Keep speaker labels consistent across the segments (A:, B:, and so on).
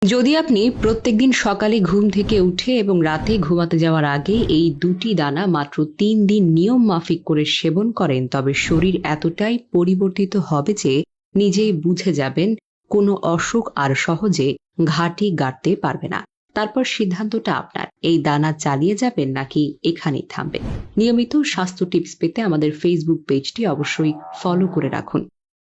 A: যদি আপনি প্রত্যেকদিন সকালে ঘুম থেকে উঠে এবং রাতে ঘুমাতে যাওয়ার আগে এই দুটি দানা মাত্র 3 দিন নিয়ম মাফিক করে সেবন করেন, তবে শরীর এতটাই পরিবর্তিত হবে যে নিজেই বুঝে যাবেন কোনো অসুখ আর সহজে ঘাঁটি গাড়তে পারবে না। তারপর সিদ্ধান্তটা আপনার, এই দানা চালিয়ে যাবেন নাকি এখানেই থামবেন। নিয়মিত স্বাস্থ্য টিপস পেতে আমাদের ফেসবুক পেজটি অবশ্যই ফলো করে রাখুন।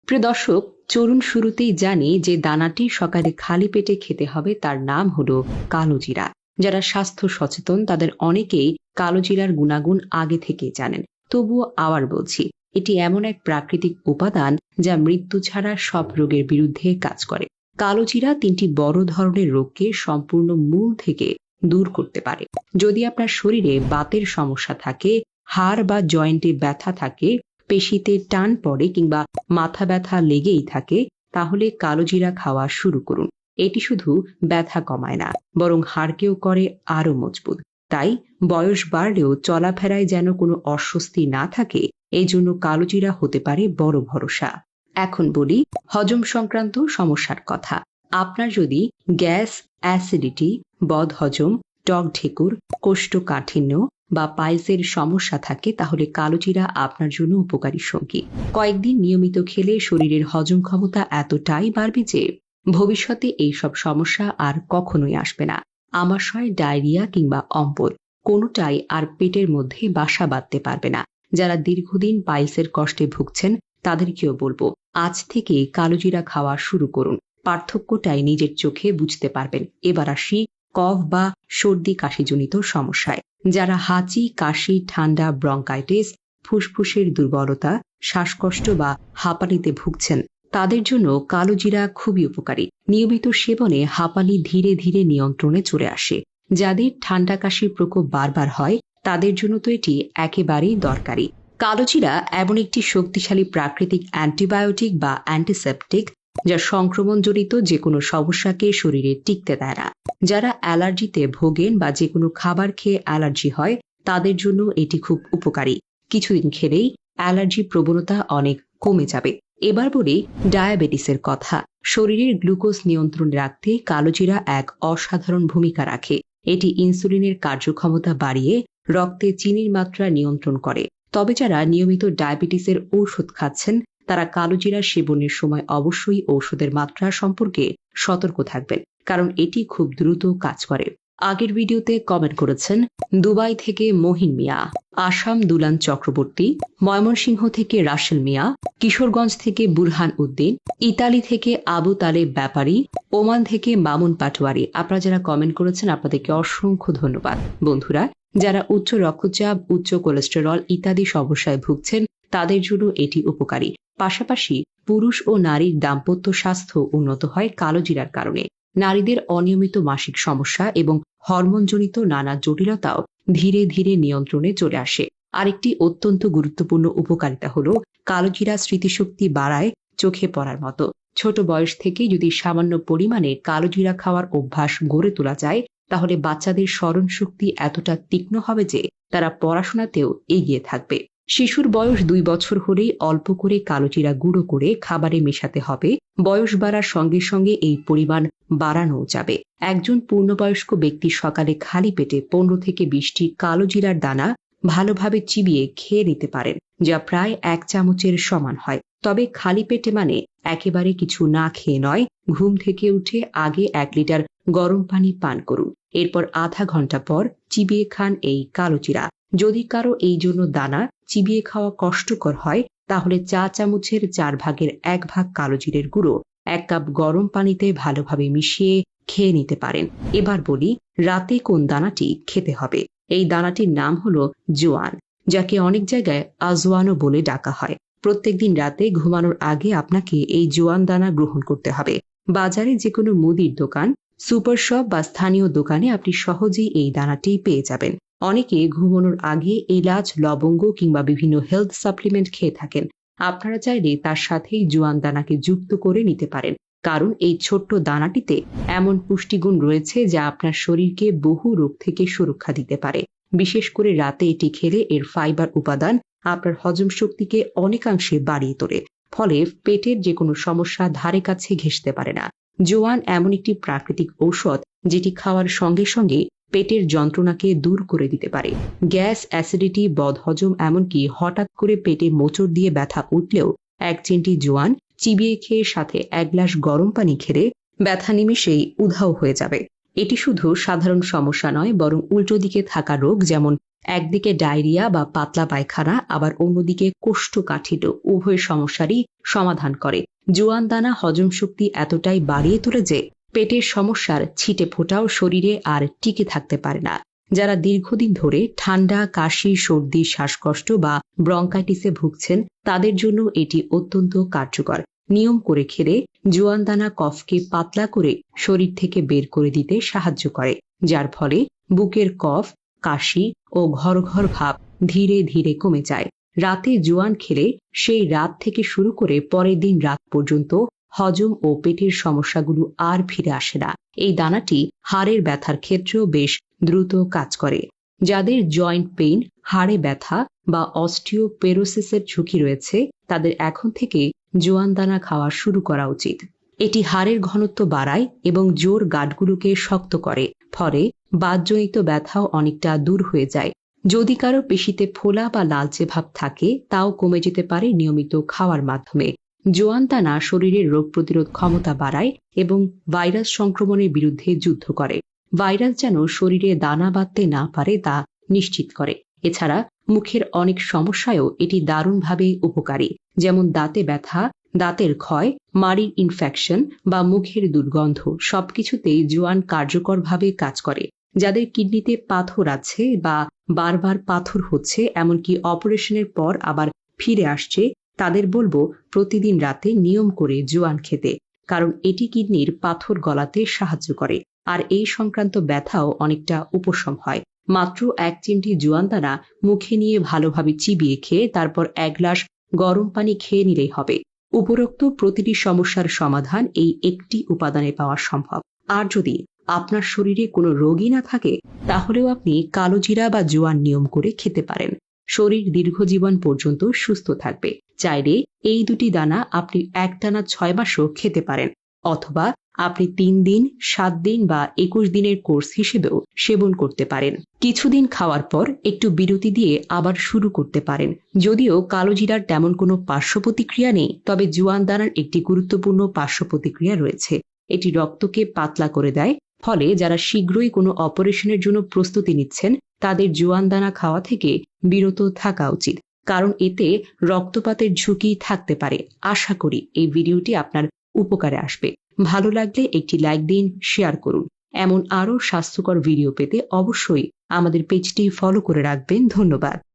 A: প্রিয় দর্শক, চলুন শুরুতেই জানি যে দানাটি সকালে খালি পেটে খেতে হবে, তার নাম হলো কালো জিরা। যারা স্বাস্থ্য সচেতন তাদের অনেকেই কালো জিরার গুণাগুণ আগে থেকেই জানেন। তবুও আবার বলছি, এটি এমন এক প্রাকৃতিক উপাদান যা মৃত্যু ছাড়া সব রোগের বিরুদ্ধে কাজ করে। কালো জিরা 3টি বড় ধরনের রোগকে সম্পূর্ণ মূল থেকে দূর করতে পারে। যদি আপনার শরীরে বাতের সমস্যা থাকে, হাড় বা জয়েন্টে ব্যথা থাকে, পেশিতে টান পড়ে কিংবা মাথা ব্যথা লেগেই থাকে, তাহলে কালো জিরা খাওয়া শুরু করুন। এটি শুধু ব্যথা কমায় না, বরং হাড়কেও করে আরো মজবুত। তাই বয়স বাড়লেও চলাফেরায় যেন কোনো অস্বস্তি না থাকে, এই জন্য কালো জিরা হতে পারে বড় ভরসা। এখন বলি হজম সংক্রান্ত সমস্যার কথা। আপনার যদি গ্যাস, অ্যাসিডিটি, বদহজম, টক ঢেকুর, কোষ্ঠকাঠিন্য বা পাইলসের সমস্যা থাকে, তাহলে কালো জিরা আপনার জন্য উপকারী সঙ্গী। কয়েকদিন নিয়মিত খেলে শরীরের হজম ক্ষমতা এতটাই বাড়বে যে ভবিষ্যতে এইসব সমস্যা আর কখনোই আসবে না। আমাশয়, ডায়রিয়া কিংবা অম্বল কোনোটাই আর পেটের মধ্যে বাসা বাঁধতে পারবে না। যারা দীর্ঘদিন পাইলসের কষ্টে ভুগছেন তাদেরকেও বলবো, আজ থেকে কালো জিরা খাওয়া শুরু করুন। পার্থক্যটাই নিজের চোখে বুঝতে পারবেন। এবার আসি কফ বা সর্দি কাশিজনিত সমস্যায়। যারা হাঁচি, কাশি, ঠান্ডা, ব্রঙ্কাইটিস, ফুসফুসের দুর্বলতা, শ্বাসকষ্ট বা হাঁপানিতে ভুগছেন, তাদের জন্য কালো জিরা খুবই উপকারী। নিয়মিত সেবনে হাঁপানি ধীরে ধীরে নিয়ন্ত্রণে চলে আসে। যাদের ঠান্ডা কাশির প্রকোপ বারবার হয়, তাদের জন্য তো এটি একেবারেই দরকারি। কালো জিরা এমন একটি শক্তিশালী প্রাকৃতিক অ্যান্টিবায়োটিক বা অ্যান্টিসেপটিক যা সংক্রমণজনিত যে কোনো সমস্যাকে শরীরে টিকতে দেয় না। যারা অ্যালার্জিতে ভোগেন বা যে কোনো খাবার খেয়ে অ্যালার্জি হয়, তাদের জন্য এটি খুব উপকারী। কিছুদিন খেলেই অ্যালার্জি প্রবণতা অনেক কমে যাবে। এবার বলি ডায়াবেটিসের কথা। শরীরের গ্লুকোজ নিয়ন্ত্রণে রাখতে কালো জিরা এক অসাধারণ ভূমিকা রাখে। এটি ইনসুলিনের কার্যক্ষমতা বাড়িয়ে রক্তে চিনির মাত্রা নিয়ন্ত্রণ করে। তবে যারা নিয়মিত ডায়াবেটিসের ঔষধ খাচ্ছেন, তারা কালো জিরা সেবনের সময় অবশ্যই ঔষধের মাত্রা সম্পর্কে সতর্ক থাকবেন, কারণ এটি খুব দ্রুত কাজ করে। আগের ভিডিওতে কমেন্ট করেছেন দুবাই থেকে মহিন মিয়া, আসাম দুলান চক্রবর্তী, ময়মনসিংহ থেকে রাসেল মিয়া, কিশোরগঞ্জ থেকে বুরহান উদ্দিন, ইতালি থেকে আবু তালেব ব্যাপারী, ওমান থেকে মামুন পাটোয়ারি। আপনারা যারা কমেন্ট করেছেন আপনাদেরকে অসংখ্য ধন্যবাদ। বন্ধুরা, যারা উচ্চ রক্তচাপ, উচ্চ কোলেস্টেরল ইত্যাদি সমস্যায় ভুগছেন, তাদের জন্য এটি উপকারী। পাশাপাশি পুরুষ ও নারীর দাম্পত্য স্বাস্থ্য উন্নত হয় কালো জিরার কারণে। নারীদের অনিয়মিত মাসিক সমস্যা এবং হরমোনজনিত নানা জটিলতাও ধীরে ধীরে নিয়ন্ত্রণে চলে আসে। আরেকটি অত্যন্ত গুরুত্বপূর্ণ উপকারিতা হলো কালো জিরা স্মৃতিশক্তি বাড়ায় চোখে পড়ার মতো। ছোট বয়স থেকে যদি সামান্য পরিমাণে কালো জিরা খাওয়ার অভ্যাস গড়ে তোলা যায়, তাহলে বাচ্চাদের স্মরণ শক্তি এতটা তীক্ষ্ণ হবে যে তারা পড়াশোনাতেও এগিয়ে থাকবে। শিশুর বয়স 2 বছর হলেই অল্প করে কালো জিরা গুঁড়ো করে খাবারে মেশাতে হবে। বয়স বাড়ার সঙ্গে সঙ্গে এই পরিমাণ বাড়ানো যাবে। একজন পূর্ণবয়স্ক ব্যক্তি সকালে খালি পেটে 15 থেকে 20টি কালো জিরার দানা ভালোভাবে চিবিয়ে খেয়ে নিতে পারেন, যা প্রায় 1 চামচের সমান হয়। তবে খালি পেটে মানে একেবারে কিছু না খেয়ে নয়। ঘুম থেকে উঠে আগে 1 লিটার গরম পানি পান করুন। এরপর আধা ঘন্টা পর চিবিয়ে খান এই কালো জিরা। যদি কারো এই জন্য দানা চিবিয়ে খাওয়া কষ্টকর হয়, তাহলে চা চামচের 4 ভাগের 1 ভাগ কালো জিরের গুঁড়ো 1 কাপ গরম পানিতে ভালোভাবে মিশিয়ে খেয়ে নিতে পারেন। এবার বলি রাতে কোন দানাটি খেতে হবে। এই দানাটির নাম হলো জোয়ান, যাকে অনেক জায়গায় আজওয়ানও বলে ডাকা হয়। প্রত্যেকদিন রাতে ঘুমানোর আগে আপনাকে এই জোয়ান দানা গ্রহণ করতে হবে। বাজারে যে কোনো মুদির দোকান, সুপার শপ বা স্থানীয় দোকানে আপনি সহজেই এই দানাটি পেয়ে যাবেন। অনেকে ঘুমানোর আগে এলাচ, লবঙ্গ কিংবা বিভিন্ন হেলথ সাপ্লিমেন্ট খেয়ে থাকেন। আপনারা চাইলে তার সাথেই জোয়ান দানাকে যুক্ত করে নিতে পারেন, কারণ এই ছোট্ট দানাটিতে এমন পুষ্টিগুণ রয়েছে যা আপনার শরীরকে বহু রোগ থেকে সুরক্ষা দিতে পারে। বিশেষ করে রাতে এটি খেলে এর ফাইবার উপাদান আপনার হজম শক্তিকে অনেকাংশে বাড়িয়ে তোলে। ফলে পেটের যে কোনো সমস্যা ধারে কাছে ঘেঁষতে পারে না। জোয়ান এমন একটি প্রাকৃতিক ঔষধ যেটি খাওয়ার সঙ্গে সঙ্গে পেটের যন্ত্রণাকে দূর করে দিতে পারে। গ্যাস, অ্যাসিডিটি, বদহজম, এমনকি হঠাৎ করে পেটে মোচড় দিয়ে ব্যথা উঠলেও 1 চিমটি জোয়ান চিবিয়ে খেয়ে সাথে 1 গ্লাস গরম পানি খেলে ব্যথা নিমেষেই উধাও হয়ে যাবে। এটি শুধু সাধারণ সমস্যা নয়, বরং উল্টো দিকে থাকা রোগ, যেমন একদিকে ডায়রিয়া বা পাতলা পায়খানা, আবার অন্যদিকে কোষ্ঠকাঠিন্য, উভয় সমস্যারই সমাধান করে। জোয়ান দানা হজম শক্তি এতটাই বাড়িয়ে তোলে যে পেটের সমস্যার ছিটে ফোঁটাও শরীরে আর টিকে থাকতে পারে না। যারা দীর্ঘদিন ধরে ঠান্ডা, কাশি, সর্দি, শ্বাসকষ্ট বা ব্রঙ্কাইটিসে ভুগছেন তাদের জন্য এটি অত্যন্ত কার্যকর। নিয়ম করে খেলে জোয়ান দানা কফকে পাতলা করে শরীর থেকে বের করে দিতে সাহায্য করে, যার ফলে বুকের কফ, কাশি ও ঘর ঘর ভাব ধীরে ধীরে কমে যায়। রাতে জোয়ান খেলে সেই রাত থেকে শুরু করে পরের দিন রাত পর্যন্ত হজম ও পেটের সমস্যাগুলো আর ফিরে আসে না। এই দানাটি হাড়ের ব্যথার ক্ষেত্রেও বেশ দ্রুত কাজ করে। যাদের জয়েন্ট পেইন, হাড়ে ব্যথা বা অস্টিওপোরোসিসের ঝুঁকি রয়েছে তাদের এখন থেকে জোয়ান দানা খাওয়া শুরু করা উচিত। এটি হাড়ের ঘনত্ব বাড়ায় এবং জোর গাঁটগুলোকে শক্ত করে, ফলে বাতজনিত ব্যথাও অনেকটা দূর হয়ে যায়। যদি কারো পেশিতে ফোলা বা লালচে ভাব থাকে তাও কমে যেতে পারে নিয়মিত খাওয়ার মাধ্যমে। জোয়ান দানা শরীরের রোগ প্রতিরোধ ক্ষমতা বাড়ায় এবং ভাইরাস সংক্রমণের বিরুদ্ধে যুদ্ধ করে। ভাইরাস যেন শরীরে দানা বাঁধতে না পারে তা নিশ্চিত করে। এছাড়া মুখের অনেক সমস্যায়ও এটি দারুণভাবে উপকারী, যেমন দাঁতে ব্যথা, দাঁতের ক্ষয়, মাড়ির ইনফেকশন বা মুখের দুর্গন্ধ, সবকিছুতেই জোয়ান কার্যকরভাবে কাজ করে। যাদের কিডনিতে পাথর আছে বা বারবার পাথর হচ্ছে, এমনকি অপারেশনের পর আবার ফিরে আসছে, তাদের বলবো প্রতিদিন রাতে নিয়ম করে জোয়ান খেতে, কারণ এটি কিডনির পাথর গলাতে সাহায্য করে আর এই সংক্রান্ত ব্যথাও অনেকটা উপশম হয়। মাত্র 1 চিমটি জোয়ান দানা মুখে নিয়ে ভালোভাবে চিবিয়ে খেয়ে তারপর 1 গ্লাস গরম পানি খেয়ে নিলেই হবে। উপরোক্ত প্রতিটি সমস্যার সমাধান এই একটি উপাদানে পাওয়া সম্ভব। আর যদি আপনার শরীরে কোনো রোগই না থাকে তাহলেও আপনি কালোজিরা বা জোয়ান নিয়ম করে খেতে পারেন। শরীর দীর্ঘজীবন পর্যন্ত সুস্থ থাকবে। চাইলে এই দুটি দানা আপনি একটানা 6 মাসও খেতে পারেন, অথবা আপনি 3 দিন, 7 দিন বা 21 দিনের কোর্স হিসেবেও সেবন করতে পারেন। কিছুদিন খাওয়ার পর একটু বিরতি দিয়ে আবার শুরু করতে পারেন। যদিও কালোজিরার তেমন কোনো পার্শ্ব প্রতিক্রিয়া নেই, তবে জোয়ান দানার একটি গুরুত্বপূর্ণ পার্শ্ব প্রতিক্রিয়া রয়েছে। এটি রক্তকে পাতলা করে দেয়, ফলে যারা শীঘ্রই কোনো অপারেশনের জন্য প্রস্তুতি নিচ্ছেন তাদের জোয়ান দানা খাওয়া থেকে বিরত থাকা উচিত, কারণ এতে রক্তপাতের ঝুঁকি থাকতে পারে। আশা করি এই ভিডিওটি আপনার উপকারে আসবে। ভালো লাগলে একটি লাইক দিন, শেয়ার করুন। এমন আরও স্বাস্থ্যকর ভিডিও পেতে অবশ্যই আমাদের পেজটি ফলো করে রাখবেন। ধন্যবাদ।